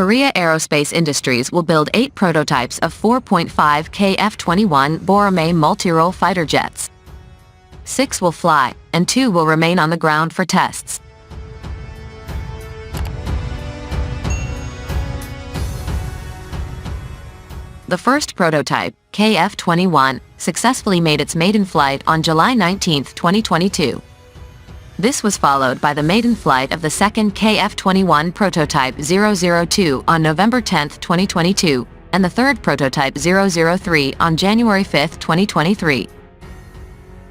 Korea Aerospace Industries will build 8 prototypes of 4.5 KF-21 Boramae multirole fighter jets. 6 will fly, and 2 will remain on the ground for tests. The first prototype, KF-21, successfully made its maiden flight on July 19, 2022. This was followed by the maiden flight of the second KF-21 prototype 002 on November 10, 2022, and the third prototype 003 on January 5, 2023.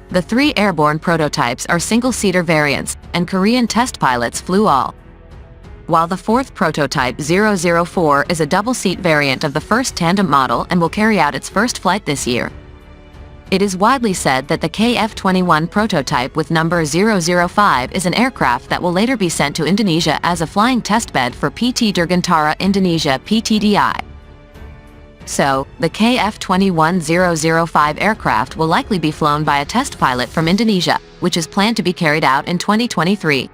The 3 airborne prototypes are single-seater variants, and Korean test pilots flew all. While the fourth prototype 004 is a double-seat variant of the first tandem model and will carry out its first flight this year. It is widely said that the KF-21 prototype with number 005 is an aircraft that will later be sent to Indonesia as a flying testbed for PT Dirgantara Indonesia (PTDI). So, the KF-21 005 aircraft will likely be flown by a test pilot from Indonesia, which is planned to be carried out in 2023.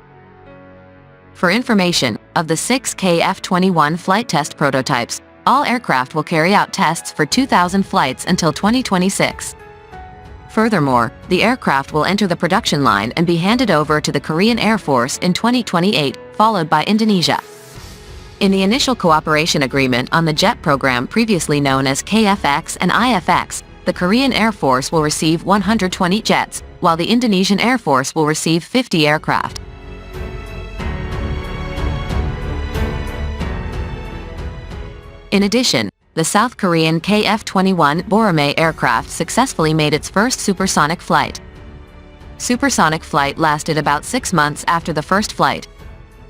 For information, of the 6 KF-21 flight test prototypes, all aircraft will carry out tests for 2,000 flights until 2026. Furthermore, the aircraft will enter the production line and be handed over to the Korean Air Force in 2028, followed by Indonesia. In the initial cooperation agreement on the jet program previously known as KFX and IFX, the Korean Air Force will receive 120 jets, while the Indonesian Air Force will receive 50 aircraft. In addition, the South Korean KF-21 Boramae aircraft successfully made its first supersonic flight. Supersonic flight lasted about 6 months after the first flight.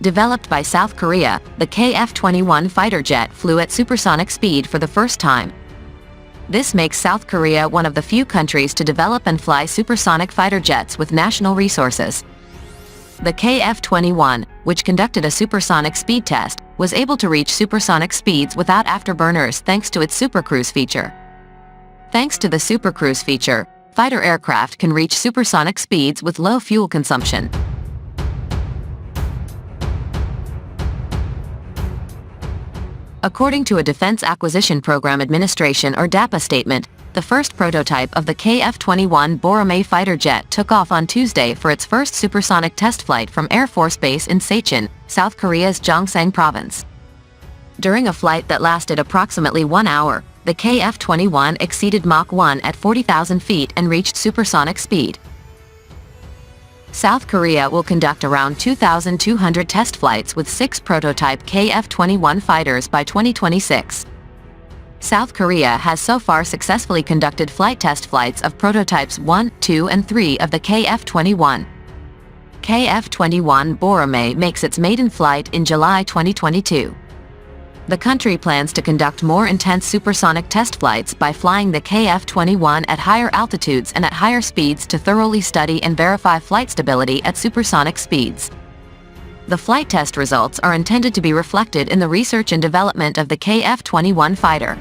Developed by South Korea, the KF-21 fighter jet flew at supersonic speed for the first time. This makes South Korea one of the few countries to develop and fly supersonic fighter jets with national resources. The KF-21, which conducted a supersonic speed test, was able to reach supersonic speeds without afterburners thanks to its supercruise feature. Thanks to the supercruise feature, fighter aircraft can reach supersonic speeds with low fuel consumption. According to a Defense Acquisition Program Administration or DAPA statement, the first prototype of the KF-21 Boramae fighter jet took off on Tuesday for its first supersonic test flight from Air Force Base in Sachin, South Korea's Gyeongsang province. During a flight that lasted approximately 1 hour, the KF-21 exceeded Mach 1 at 40,000 feet and reached supersonic speed. South Korea will conduct around 2,200 test flights with 6 prototype KF-21 fighters by 2026. South Korea has so far successfully conducted flight test flights of prototypes 1, 2, and 3 of the KF-21. KF-21 Boramae makes its maiden flight in July 2022. The country plans to conduct more intense supersonic test flights by flying the KF-21 at higher altitudes and at higher speeds to thoroughly study and verify flight stability at supersonic speeds. The flight test results are intended to be reflected in the research and development of the KF-21 fighter.